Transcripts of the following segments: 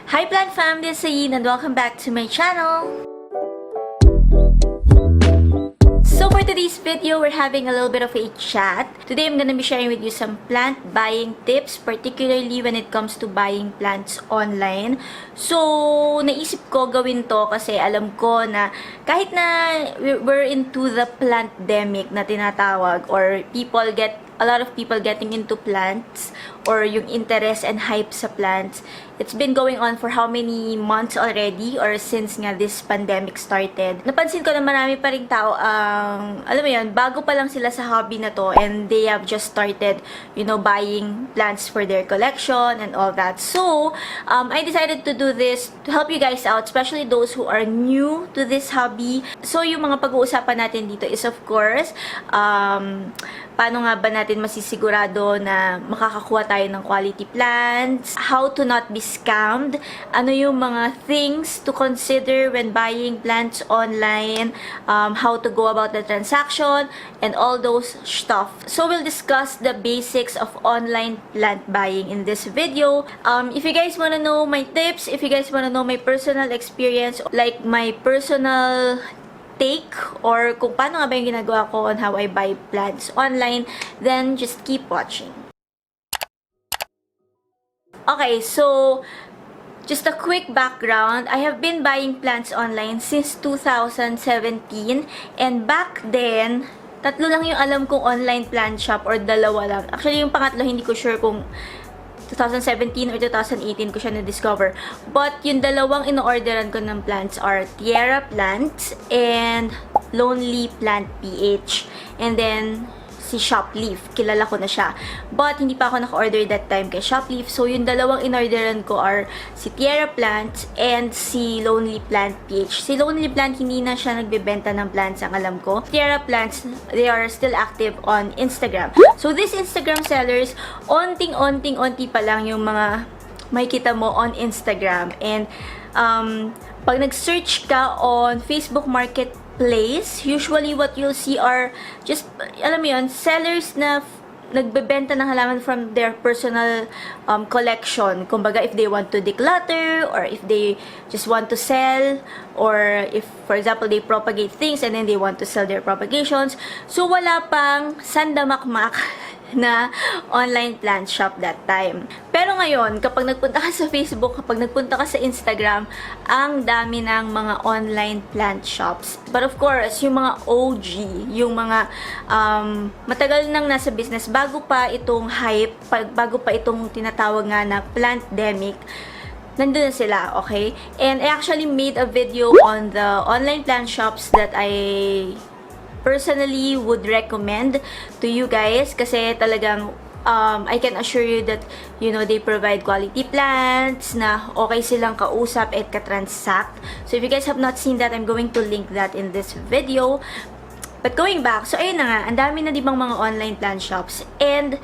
Hi plant fam, this is Ayin and welcome back to my channel. So for today's video, we're having a little bit of a chat. Today, I'm gonna be sharing with you some plant buying tips, particularly when it comes to buying plants online. So, naisip ko gawin to kasi alam ko na kahit na we're into the plantdemic na tinatawag, or a lot of people getting into plants, or yung interest and hype sa plants, it's been going on for how many months already, or since nga this pandemic started. Napansin ko na marami pa ring tao alam mo yun, bago pa lang sila sa hobby na to, and they have just started, buying plants for their collection and all that. So, I decided to do this to help you guys out, especially those who are new to this hobby. So, yung mga pag-uusapan natin dito is of course, paano nga ba natin masisigurado na makakakuha tayo ng quality plants? How to not be scammed? Ano yung mga things to consider when buying plants online? How to go about the transaction? And all those stuff. So, we'll discuss the basics of online plant buying in this video. If you guys wanna know my tips, if you guys wanna know my personal experience, like my personal take, or kung paano nga ba yung ginagawa ko on how I buy plants online, then just keep watching. Okay, so just a quick background. I have been buying plants online since 2017, and back then, tatlo lang yung alam kong online plant shop, or dalawa lang. Actually, yung pangatlo, hindi ko sure kung 2017 or 2018 ko siya na-discover. But, yung dalawang ino-orderan ko ng plants are Tierra Plants and Lonely Plant PH. And then, si Shopleaf. Kilala ko na siya. But, hindi pa ako naka-order that time kay Shopleaf. So, yung dalawang in-orderan ko are si Tierra Plants and si Lonely Plant PH. Si Lonely Plant, hindi na siya nagbebenta ng plants, ang alam ko. Tierra Plants, they are still active on Instagram. So, these Instagram sellers, onting-onti pa lang yung mga may kita mo on Instagram. And, pag nag-search ka on Facebook Marketplace, usually what you'll see are just, alam mo yun, sellers na nagbebenta ng halaman from their personal collection. Kumbaga, if they want to declutter, or if they just want to sell, or if, for example, they propagate things and then they want to sell their propagations. So, wala pang sandamakmak na online plant shop that time. Pero ngayon, kapag nagpunta ka sa Facebook, kapag nagpunta ka sa Instagram, ang dami ng mga online plant shops. But of course, yung mga OG, yung mga matagal nang nasa business, bago pa itong hype, bago pa itong tinatawag nga na plantdemic, nandun na sila, okay? And I actually made a video on the online plant shops that I personally would recommend to you guys, kasi talagang I can assure you that they provide quality plants na okay silang kausap at katransact. So if you guys have not seen that, I'm going to link that in this video. But going back, so ayun na nga, ang dami na dibang mga online plant shops, and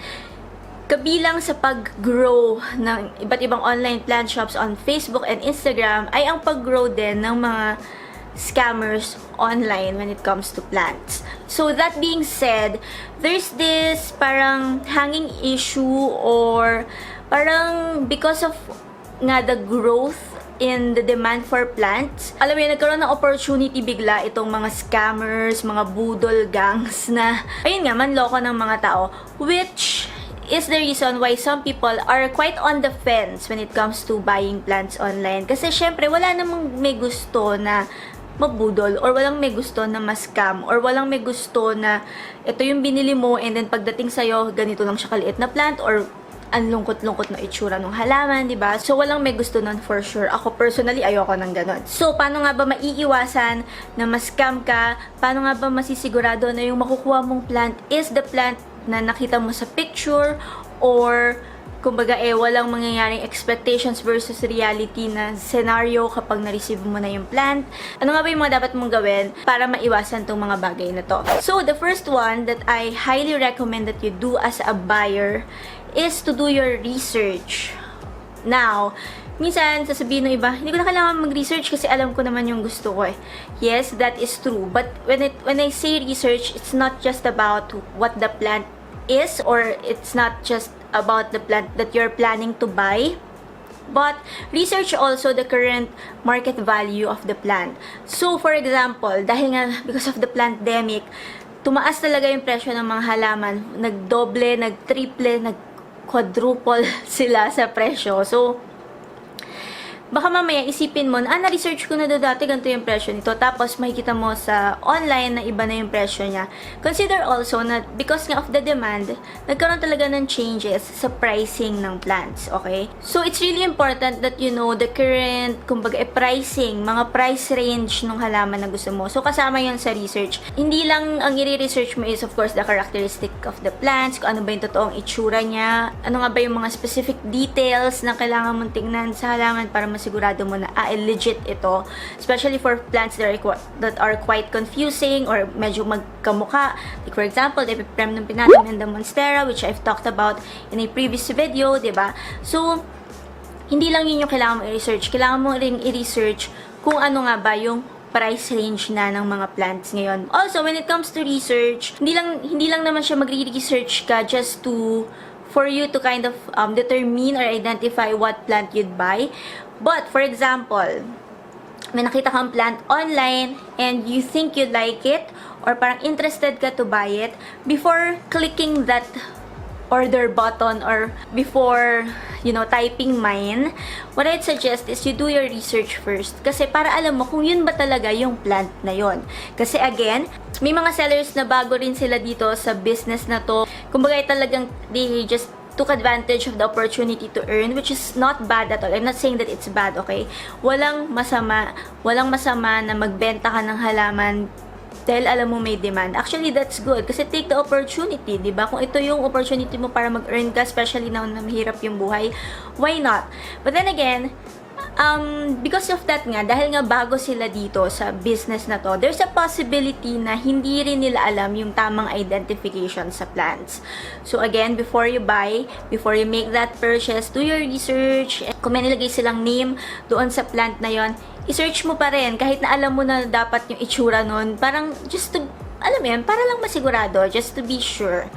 kabilang sa pag-grow ng iba't ibang online plant shops on Facebook and Instagram ay ang pag-grow din ng mga scammers online when it comes to plants. So that being said, there's this parang hanging issue, or parang because of nga the growth in the demand for plants, alam mo yun, nagkaroon ng opportunity bigla itong mga scammers, mga budol gangs na, ayun nga, manloko ng mga tao, which is the reason why some people are quite on the fence when it comes to buying plants online. Kasi syempre, wala namang may gusto na mabudol, or walang may gusto na ma-scam, or walang may gusto na ito yung binili mo and then pagdating sa'yo, ganito lang siya kaliit na plant, or ang lungkot-lungkot na itsura ng halaman, diba? So, walang may gusto nun for sure. Ako personally, ayoko ng ganon. So, paano nga ba maiiwasan na ma-scam ka? Paano nga ba masisigurado na yung makukuha mong plant is the plant na nakita mo sa picture, or kumbaga walang mangyayaring expectations versus reality na scenario kapag na-receive mo na yung plant? Ano nga ba yung mga dapat mong gawin para maiwasan tong mga bagay na to? So, the first one that I highly recommend that you do as a buyer is to do your research. Now, minsan sasabihin ng iba, hindi ko na kailangan mag-research kasi alam ko naman yung gusto ko eh. Yes, that is true. But when I say research, it's not just about what the plant is, or it's not just about the plant that you're planning to buy. But research also the current market value of the plant. So, for example, dahil nga because of the pandemic, tumaas talaga yung presyo ng mga halaman. Nagdoble, nagtriple, nagquadruple sila sa presyo. So, baka mamaya isipin mo, na-research ko na dati, ganito yung presyo nito. Tapos, makikita mo sa online na iba na yung presyo niya. Consider also na because nga of the demand, nagkaroon talaga ng changes sa pricing ng plants, okay? So, it's really important that you know the current, kumbaga, pricing, mga price range ng halaman na gusto mo. So, kasama yun sa research. Hindi lang ang i-research mo is, of course, the characteristic of the plants, kung ano ba yung totoong itsura niya, ano nga ba yung mga specific details na kailangan mong tingnan sa halaman para masigurado mo na legit ito, especially for plants that are quite confusing or medyo magkamukha. Like for example, the Epipremnum pinnatum and the Monstera, which I've talked about in a previous video, diba? So, hindi lang yun yung kailangan mo i-research. Kailangan mo rin i-research kung ano nga ba yung price range na ng mga plants ngayon. Also, when it comes to research, hindi lang naman siya magre-research ka just for you to kind of determine or identify what plant you'd buy. But, for example, may nakita kang plant online and you think you'd like it or parang interested ka to buy it, before clicking that order button or before, typing mine, what I'd suggest is you do your research first. Kasi para alam mo kung yun ba talaga yung plant na yon. Kasi again, may mga sellers na bago rin sila dito sa business na to. Kumbaga talagang they just took advantage of the opportunity to earn, which is not bad at all. I'm not saying that it's bad, okay? Walang masama na magbenta ka ng halaman dahil alam mo may demand. Actually, that's good. Kasi take the opportunity, di ba? Kung ito yung opportunity mo para mag-earn ka, especially now na mahirap yung buhay, why not? But then again, because of that nga, dahil nga bago sila dito sa business na to, there's a possibility na hindi rin nila alam yung tamang identification sa plants. So again, before you make that purchase, do your research. Kung may nilagay silang name doon sa plant na yon, i-search mo pa rin, kahit na alam mo na dapat yung itsura nun, parang just to, alam mo yan, para lang masigurado, just to be sure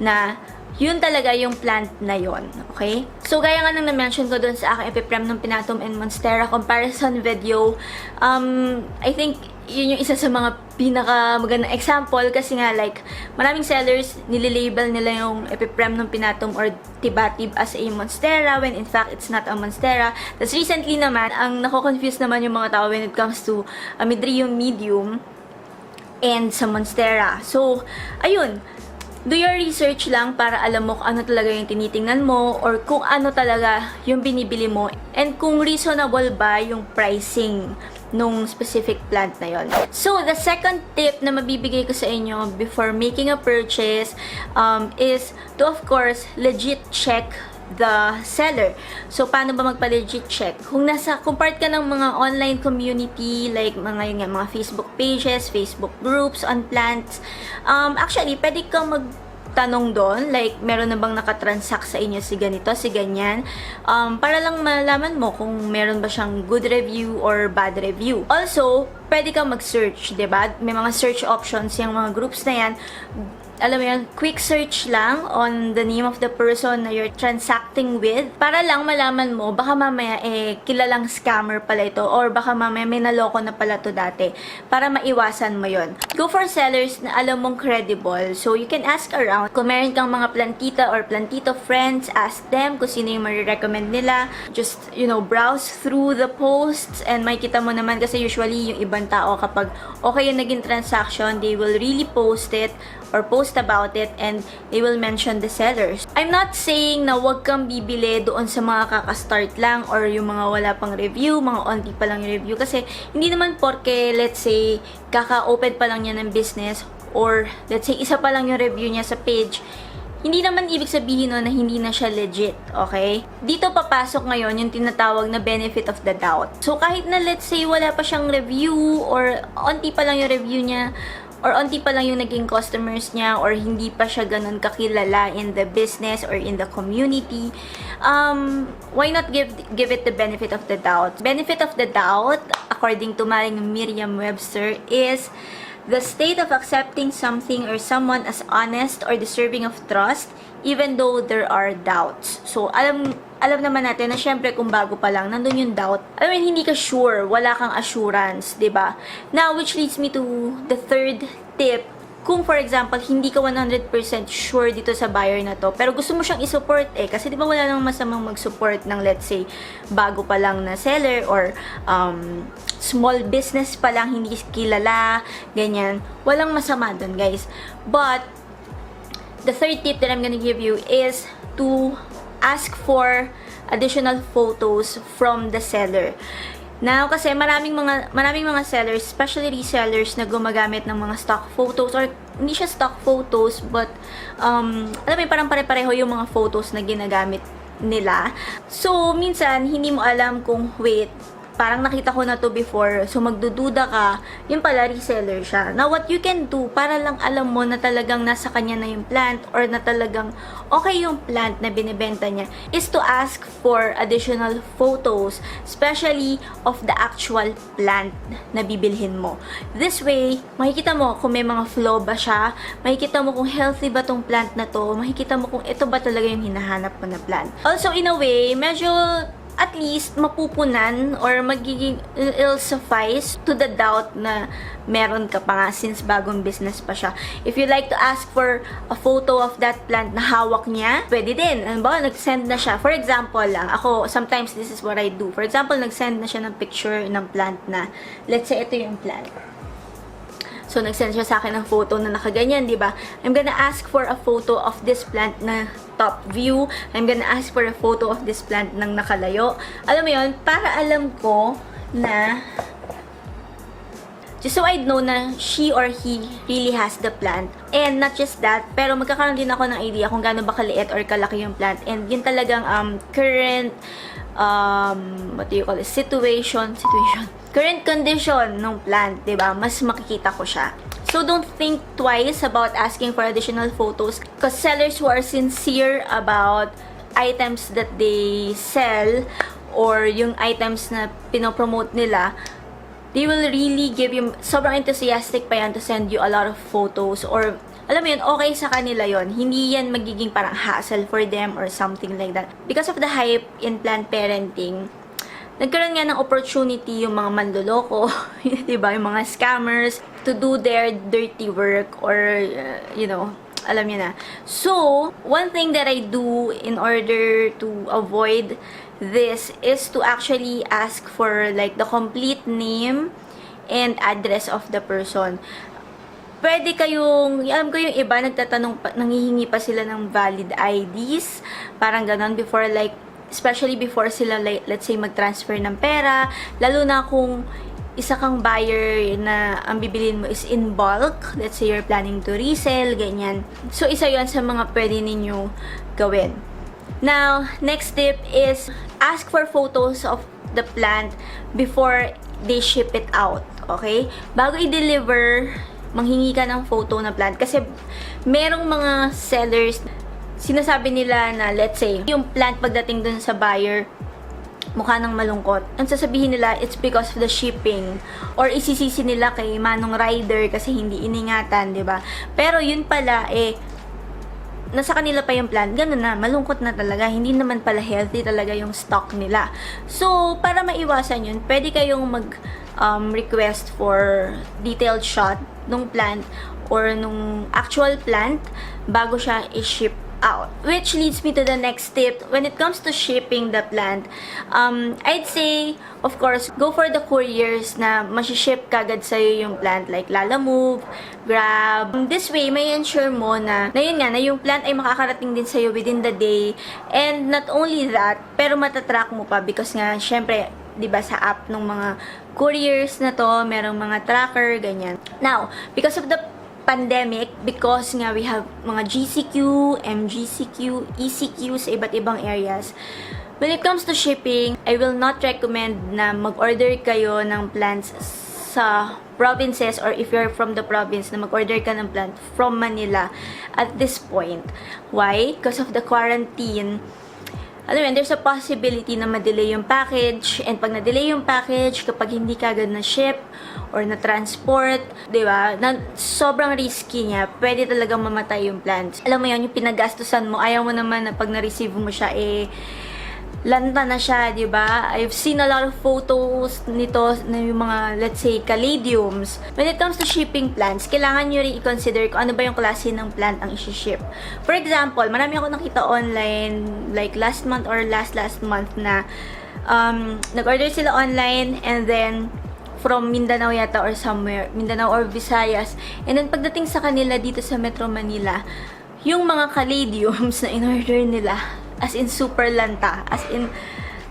na yun talaga yung plant na yon, okay? So, gaya nga nang na-mention ko dun sa aking Epipremnum pinnatum and Monstera comparison video, I think yun yung isa sa mga pinaka-magandang example kasi nga like, maraming sellers, nililabel nila yung Epipremnum pinnatum or tibatib as a Monstera when in fact, it's not a Monstera. Tapos recently naman, ang nako-confuse naman yung mga tao when it comes to Amydrium medium and sa Monstera. So, ayun, do your research lang para alam mo kung ano talaga yung tinitingnan mo or kung ano talaga yung binibili mo and kung reasonable ba yung pricing nung specific plant na yon. So, the second tip na mabibigay ko sa inyo before making a purchase is to, of course, legit check the seller. So, paano ba magpa-legit check? Kung part ka ng mga online community, like mga Facebook pages, Facebook groups on plants, actually, pwede kang tanong doon, like, meron na bang nakatransact sa inyo si ganito, si ganyan, para lang malaman mo kung meron ba siyang good review or bad review. Also, pwede kang mag-search, diba? May mga search options yung mga groups na yan. Alam mo yan, quick search lang on the name of the person na you're transacting with para lang malaman mo, baka mamaya kilalang scammer pala ito or baka mamaya may naloko na pala to dati para maiwasan mo yon. Go for sellers na alam mong credible. So, you can ask around. Kung meron kang mga plantita or plantito friends, ask them kung sino yung marirecommend nila. Just, browse through the posts and makikita mo naman kasi usually yung ibang tao kapag okay yung naging transaction, they will really post it or post about it and they will mention the sellers. I'm not saying na wag kang bibili doon sa mga kakastart lang or yung mga wala pang review, mga onti pa lang yung review kasi hindi naman porke, let's say, kaka-open pa lang niya ng business or let's say, isa pa lang yung review niya sa page, hindi naman ibig sabihin na hindi na siya legit, okay? Dito papasok ngayon yung tinatawag na benefit of the doubt. So, kahit na let's say wala pa siyang review or onti pa lang yung review niya or onti pa lang yung naging customers niya or hindi pa siya ganun kakilala in the business or in the community, why not give it the benefit of the doubt? Benefit of the doubt, according to Merriam-Webster, is the state of accepting something or someone as honest or deserving of trust even though there are doubts. So, alam naman natin na syempre kung bago pa lang, nandun yung doubt. I mean, hindi ka sure, wala kang assurance, 'di ba? Now, which leads me to the third tip. Kung for example, hindi ka 100% sure dito sa buyer na to, pero gusto mo siyang i-support kasi 'di ba wala namang masamang mag-support ng let's say bago pa lang na seller or small business pa lang, hindi kilala, ganyan. Walang masama dun, guys. But the third tip that I'm gonna give you is to ask for additional photos from the seller. Now, kasi maraming mga sellers, especially resellers, na gumagamit ng mga stock photos or hindi siya stock photos, but alam mo, parang pare-pareho yung mga photos na ginagamit nila. So, minsan, hindi mo alam kung, wait, parang nakita ko na to before, so magdududa ka, yung pala reseller siya. Now, what you can do, para lang alam mo na talagang nasa kanya na yung plant or na talagang okay yung plant na binibenta niya, is to ask for additional photos, especially of the actual plant na bibilhin mo. This way, makikita mo kung may mga flaw ba siya, makikita mo kung healthy ba tong plant na to, makikita mo kung ito ba talaga yung hinahanap mo na plant. Also, in a way, medyo at least mapupunan or magiging it'll suffice to the doubt na meron ka pa nga since bagong business pa siya. If you like to ask for a photo of that plant na hawak niya, pwede din. Ano ba, nag-send na siya. For example lang, ako, sometimes this is what I do. For example, nag-send na siya ng picture ng plant na, let's say, ito yung plant. So, nag-send siya sa akin ng photo na nakaganyan, di ba? I'm gonna ask for a photo of this plant na top view. I'm gonna ask for a photo of this plant ng nakalayo. Alam mo yun, para alam ko na just so I'd know na she or he really has the plant. And not just that, pero magkakaroon din ako ng idea kung gaano ba kaliit or kalaki yung plant. And yun talagang current what do you call it? Current condition ng plant, 'di ba? Mas makikita ko siya. So don't think twice about asking for additional photos because sellers who are sincere about items that they sell or yung items na pinopromote nila, they will really give you, sobrang enthusiastic pa yan to send you a lot of photos or alam mo yun, okay sa kanila yon. Hindi yan magiging parang hassle for them or something like that. Because of the hype in plant parenting, nagkaroon nga ng opportunity yung mga manloloko, diba, yung mga scammers, to do their dirty work or, alam niyo na. So, one thing that I do in order to avoid this is to actually ask for like the complete name and address of the person. Pwede kayong, alam ko yung iba nagtatanong, nanghihingi pa sila ng valid IDs, parang ganon before like, especially before sila, like, let's say, mag-transfer ng pera, lalo na kung isa kang buyer na ang bibilin mo is in bulk, let's say you're planning to resell, ganyan. So, isa yon sa mga pwede ninyo gawin. Now, next tip is ask for photos of the plant before they ship it out, okay? Bago i-deliver, manghingi ka ng photo na plant kasi merong mga sellers sinasabi nila na let's say yung plant pagdating dun sa buyer mukha nang malungkot. Ang sasabihin nila it's because of the shipping or isisisi nila kay manong rider kasi hindi iningatan, 'di ba? Pero yun pala nasa kanila pa yung plant, ganun na, malungkot na talaga, hindi naman pala healthy talaga yung stock nila. So, para maiwasan yun, pwede kayong request for detailed shot nung plant or nung actual plant bago siya i-ship out. Which leads me to the next tip. When it comes to shipping the plant, I'd say, of course, go for the couriers na masiship kagad sa'yo yung plant like Lalamove, Grab. This way, may ensure mo na yun nga, na yung plant ay makakarating din sa'yo within the day. And not only that, pero matatrack mo pa because nga, syempre, diba sa app ng mga couriers na to, merong mga tracker, ganyan. Now, because of the pandemic, because nga we have mga GCQ, MGCQ, ECQ sa iba't ibang areas, when it comes to shipping, I will not recommend na mag-order kayo ng plants sa provinces or if you're from the province na mag-order ka ng plant from Manila at this point. Why? Because of the quarantine. Alam mo, there's a possibility na ma-delay yung package, and pag na-delay yung package, kapag hindi ka agad na-ship or na-transport, di ba, na sobrang risky niya, pwede talagang mamatay yung plants. Alam mo yun, yung pinagastusan mo, ayaw mo naman na pag na-receive mo siya, lanta na siya, di ba? I've seen a lot of photos nito na yung mga, let's say, caladiums. When it comes to shipping plants, kailangan nyo rin i-consider kung ano ba yung klase ng plant ang isi-ship. For example, marami ako nakita online, like last month or last month na nag-order sila online and then from Mindanao yata or somewhere, Mindanao or Visayas. And then pagdating sa kanila dito sa Metro Manila, yung mga caladiums na in-order nila, as in super lanta, as in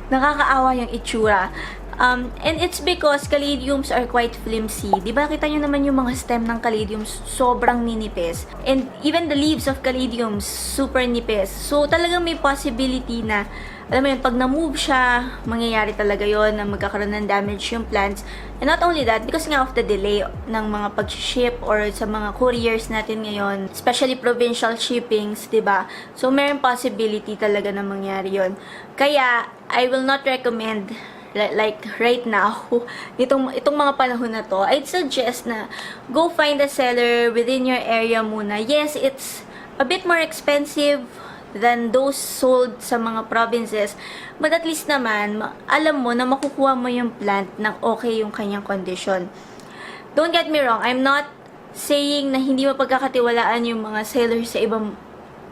nakakaawa yung itsura. And it's because caladiums are quite flimsy. Diba, kita nyo naman yung mga stem ng caladiums, sobrang ninipis. And even the leaves of caladiums, super nipis. So, talagang may possibility na, alam mo yun, pag na-move siya, mangyayari talaga yon na magkakaroon ng damage yung plants. And not only that, because nga of the delay ng mga pag-ship or sa mga couriers natin ngayon, especially provincial shippings, diba? So, mayroong possibility talaga na mangyari yon. Kaya, I will not recommend like right now, itong mga panahon na to, I'd suggest na go find a seller within your area muna. Yes, it's a bit more expensive than those sold sa mga provinces, but at least naman, alam mo na makukuha mo yung plant ng okay yung kanyang condition. Don't get me wrong, I'm not saying na hindi mapagkakatiwalaan yung mga sellers sa ibang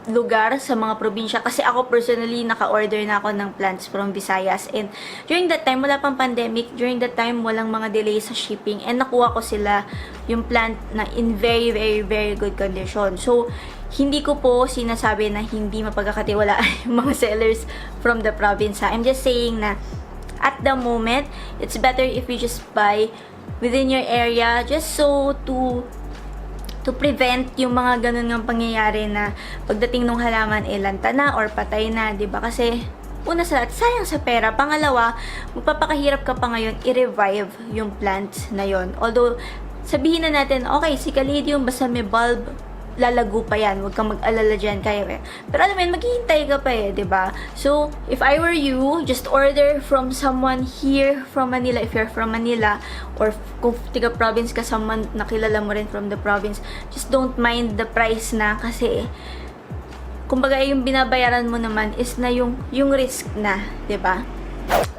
lugar sa mga probinsya kasi ako personally naka-order na ako ng plants from Visayas and during that time wala pang pandemic, during that time walang mga delay sa shipping and nakuha ko sila yung plant na in very good condition. So hindi ko po sinasabi na hindi mapagkakatiwalaan yung mga sellers from the province. I'm just saying na at the moment it's better if you just buy within your area just so to prevent yung mga ganun ng pangyayari na pagdating ng halaman lanta na or patay na, 'di ba? Kasi una sa lahat, sayang sa pera. Pangalawa, magpapakahirap ka pa ngayon i-revive yung plants na yon. Although sabihin na natin, okay, si caladium basta may bulb, lalago pa yan. Huwag kang mag-alala dyan. Kaya eh. Pero alam mo yun, maghihintay ka pa eh, 'di ba? So, if I were you, just order from someone here from Manila if you're from Manila or kung tiga-province ka, someone nakilala mo rin from the province. Just don't mind the price na kasi kumbaga yung binabayaran mo naman is na yung risk na, 'di ba?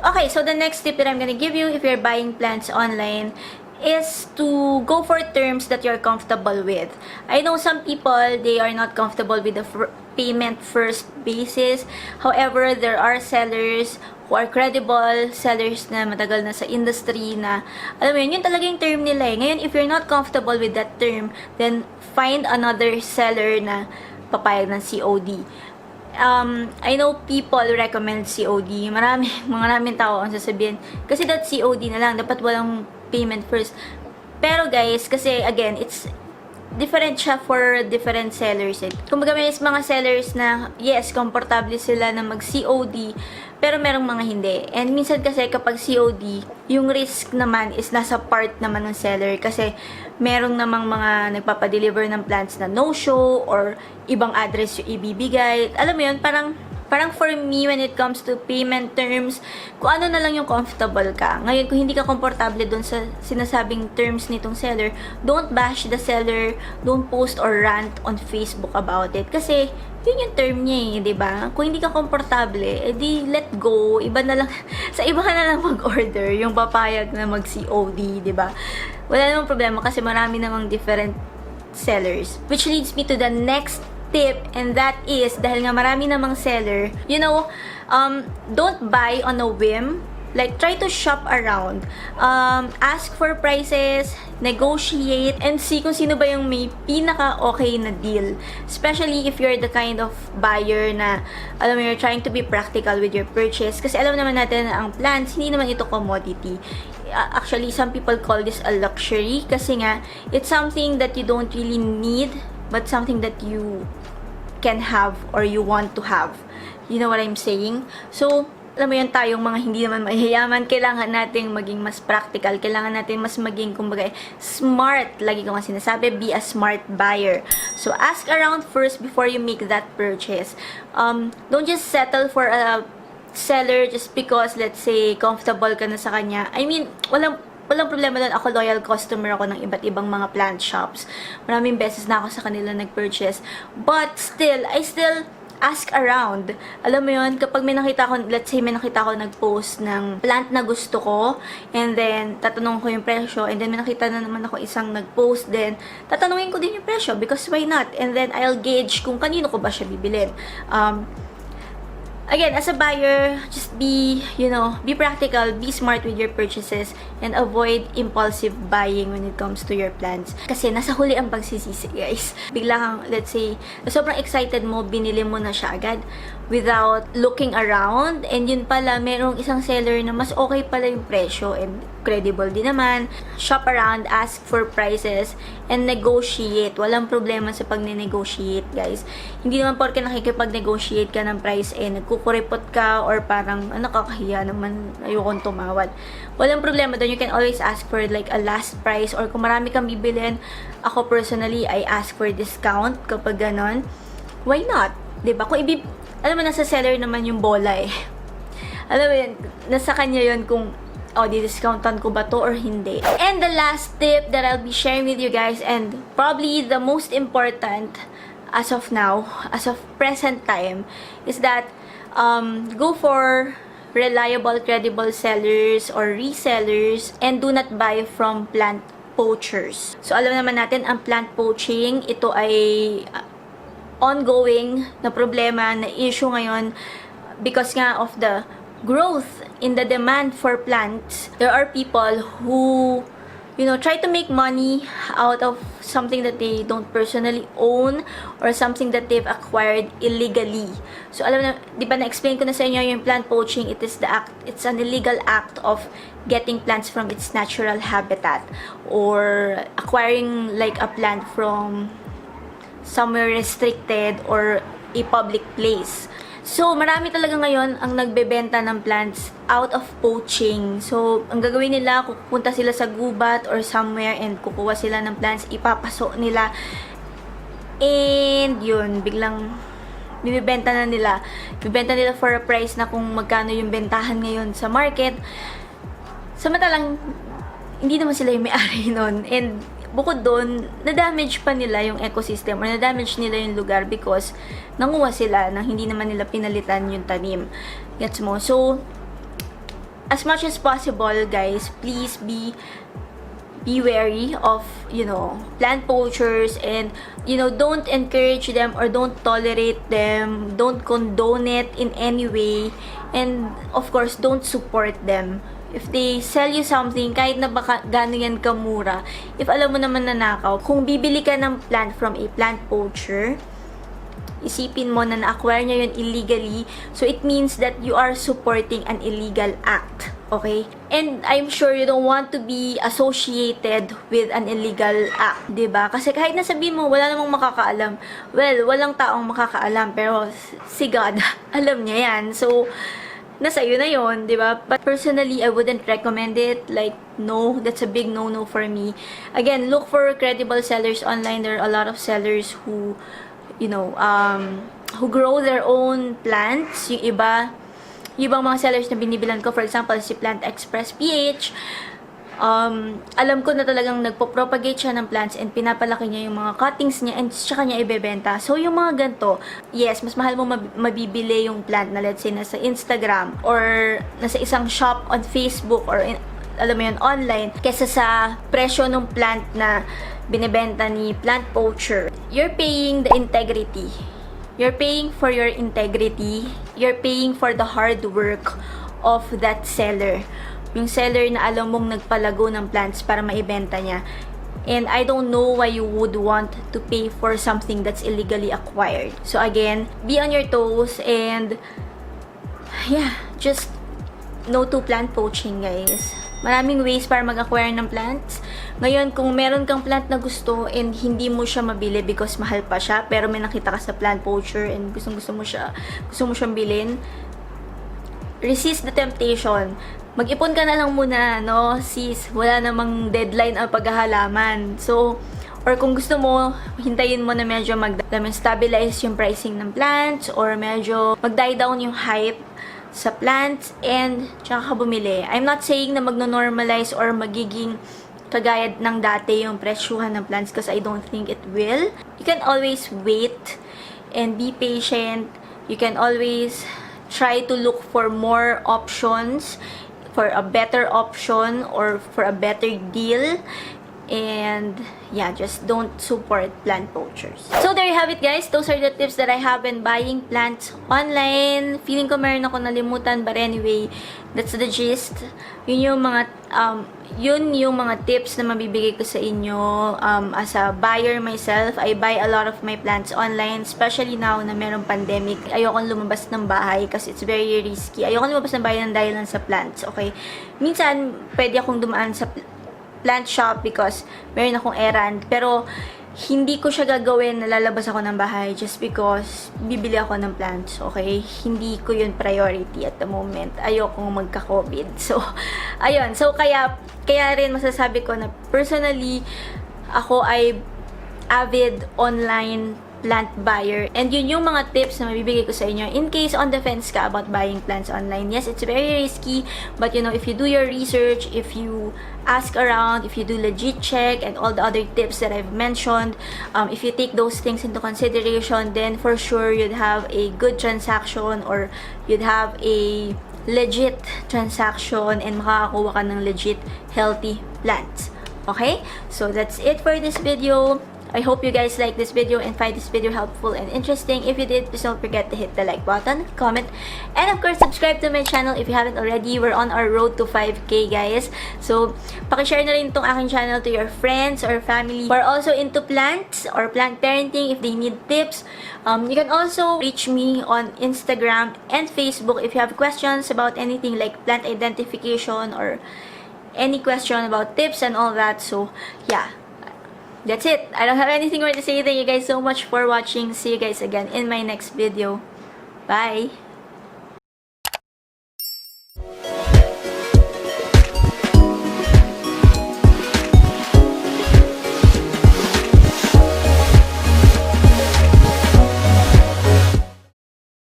Okay, so the next tip that I'm gonna give you if you're buying plants online is to go for terms that you're comfortable with. I know some people, they are not comfortable with the payment first basis. However, there are sellers who are credible, sellers na matagal na sa industry na, alam mo yun talaga yung term nila eh. Ngayon, if you're not comfortable with that term, then find another seller na papayag ng COD. I know people recommend COD. Maraming tao ang sasabihin, kasi that COD na lang, dapat walang payment first. Pero guys, kasi again, it's different siya for different sellers eh. Kumbaga may mga sellers na, yes, komportable sila na mag-COD, pero merong mga hindi. And minsan kasi kapag COD, yung risk naman is nasa part naman ng seller kasi merong namang mga nagpapadeliver ng plants na no-show or ibang address yung ibibigay. Alam mo yun, parang for me, when it comes to payment terms, kung ano na lang yung comfortable ka. Ngayon, kung hindi ka komportable dun sa sinasabing terms nitong seller, don't bash the seller, don't post or rant on Facebook about it. Kasi, yun yung term niya eh, diba? Kung hindi ka komportable, edi let go. Iba na lang, sa iba ka na lang mag-order, yung papayag na mag-COD, diba? Wala namang problema kasi marami namang different sellers. Which leads me to the next tip, and that is, dahil nga marami namang seller, you know, don't buy on a whim. Like, try to shop around. Ask for prices, negotiate, and see kung sino ba yung may pinaka-okay na deal. Especially if you're the kind of buyer na, alam mo, you're trying to be practical with your purchase. Kasi alam naman natin na ang plants, hindi naman ito commodity. Actually, some people call this a luxury kasi nga, it's something that you don't really need, but something that you can have or you want to have. You know what I'm saying? So, alam mo yun, tayong mga hindi naman mayayaman, kailangan nating maging mas practical, kailangan natin mas maging, kumbaga, smart. Lagi ko nga sinasabi, be a smart buyer. So, ask around first before you make that purchase. Don't just settle for a seller just because, let's say, comfortable ka na sa kanya. I mean, walang problema doon. Ako, loyal customer ako ng iba't ibang mga plant shops. Maraming beses na ako sa kanila nag-purchase. But still, I still ask around. Alam mo yun, kapag may nakita ko, let's say may nakita ko nag-post ng plant na gusto ko, and then tatanong ko yung presyo, and then may nakita na naman ako isang nag-post din, tatanungin ko din yung presyo, because why not? And then I'll gauge kung kanino ko ba siya bibilin. Again, as a buyer, just be practical, be smart with your purchases, and avoid impulsive buying when it comes to your plants. Kasi nasa huli ang pagsisisi, guys. Bigla kang, let's say, sobrang excited mo, binili mo na siya agad without looking around, and yun pala, merong isang seller na mas okay pala yung presyo, and credible din naman. Shop around, ask for prices, and negotiate. Walang problema sa pag-negotiate, guys. Hindi naman porke nakikipag-negotiate ka ng price, nagkukuripot ka, or parang, nakakahiya naman, ayokong tumawad. Walang problema doon. You can always ask for like a last price, or kung marami kang bibilin, ako personally, I ask for discount kapag ganon. Why not? Diba? Alam mo, nasa seller naman yung bola eh. Alam mo yun, nasa kanya yun kung di-discountan ko ba to or hindi. And the last tip that I'll be sharing with you guys, and probably the most important as of now, as of present time, is that go for reliable, credible sellers or resellers, and do not buy from plant poachers. So, alam naman natin, ang plant poaching, ito ay ongoing na problema, na issue ngayon because nga of the growth in the demand for plants. There are people who, try to make money out of something that they don't personally own or something that they've acquired illegally. So, alam na, di ba na-explain ko na sa inyo yung plant poaching, it's an illegal act of getting plants from its natural habitat, or acquiring like a plant from somewhere restricted or a public place. So, marami talaga ngayon ang nagbebenta ng plants out of poaching. So, ang gagawin nila, pupunta sila sa gubat or somewhere and kukuha sila ng plants, ipapaso nila. And, yun, biglang bibenta na nila. Bibenta nila for a price na kung magkano yung bentahan ngayon sa market. Samantalang, hindi naman sila yung may-ari nun. And, bukod doon, na-damage pa nila yung ecosystem or na-damage nila yung lugar because nanguha sila nang hindi naman nila pinalitan yung tanim. Gets mo? So, as much as possible, guys, please be wary of, plant poachers, and, don't encourage them or don't tolerate them, don't condone it in any way, and, of course, don't support them. If they sell you something, kahit na baka gano'n yan kamura, if alam mo naman nanakaw, kung bibili ka ng plant from a plant poacher, isipin mo na na-acquire niya yun illegally, so it means that you are supporting an illegal act. Okay? And I'm sure you don't want to be associated with an illegal act, 'di ba? Kasi kahit nasabihin mo wala namang makakaalam. Well, walang taong makakaalam, pero si God, alam niya 'yan. So, nasa iyo na yon, di ba? But personally, I wouldn't recommend it. Like, no, that's a big no-no for me. Again, look for credible sellers online. There are a lot of sellers who, who grow their own plants. Yung ibang mga sellers na binibilan ko, for example, si Plant Express PH, alam ko na talagang nagpo-propagate siya ng plants and pinapalaki niya yung mga cuttings niya and tsaka niya ibebenta. So, yung mga ganito, yes, mas mahal mo mabibili yung plant na let's say nasa Instagram or nasa isang shop on Facebook or alam mo yun, online, kesa sa presyo ng plant na binibenta ni plant poacher. You're paying the integrity. You're paying for your integrity. You're paying for the hard work of that seller. Yung seller na alam mong nagpalago ng plants para maibenta niya. And I don't know why you would want to pay for something that's illegally acquired. So again, be on your toes and yeah, just no to plant poaching, guys. Maraming ways para mag-acquire ng plants. Ngayon, kung meron kang plant na gusto and hindi mo siya mabili because mahal pa siya, pero may nakita ka sa plant poacher and gusto mo siyang bilhin, resist the temptation. Mag-ipon ka na lang muna, no? Sis, wala namang deadline ang paghahalaman. So, or kung gusto mo, hintayin mo na medyo stabilize yung pricing ng plants or medyo mag-die down yung hype sa plants and tsaka ka bumili. I'm not saying na magno-normalize or magiging kagaya ng dati yung presyuhan ng plants because I don't think it will. You can always wait and be patient. You can always try to look for more options, for a better option or for a better deal. And yeah, just don't support plant poachers. So there you have it, guys. Those are the tips that I have when buying plants online. Feeling ko meron ako nalimutan, but anyway, that's the gist. Yun yung mga tips na mabibigay ko sa inyo. As a buyer myself, I buy a lot of my plants online, especially now na merong pandemic. Ayokong lumabas ng bahay kasi it's very risky. Ayokong lumabas ng bahay ng dahil lang sa plants, okay? Minsan, pwede akong dumaan sa plant shop because meron akong errand, pero hindi ko siya gagawin na lalabas ako ng bahay just because bibili ako ng plants, okay? Hindi ko yun priority at the moment. Ayokong magka-COVID. So, ayun. So, kaya rin masasabi ko na personally, ako ay avid online plant buyer. And yun yung mga tips na mabibigay ko sa inyo in case on the fence ka about buying plants online. Yes, it's very risky, but you know, if you do your research, if you ask around, if you do legit check, and all the other tips that I've mentioned, if you take those things into consideration, then for sure you'd have a good transaction, or you'd have a legit transaction and makakakuha ka ng legit healthy plants. Okay? So that's it for this video. I hope you guys like this video and find this video helpful and interesting. If you did, please don't forget to hit the like button, comment, and of course, subscribe to my channel if you haven't already. We're on our road to 5K, guys. So, pakishare na rin itong aking channel to your friends or family who are also into plants or plant parenting if they need tips. You can also reach me on Instagram and Facebook if you have questions about anything like plant identification or any question about tips and all that. So, yeah. That's it. I don't have anything more to say. Thank you guys so much for watching. See you guys again in my next video. Bye!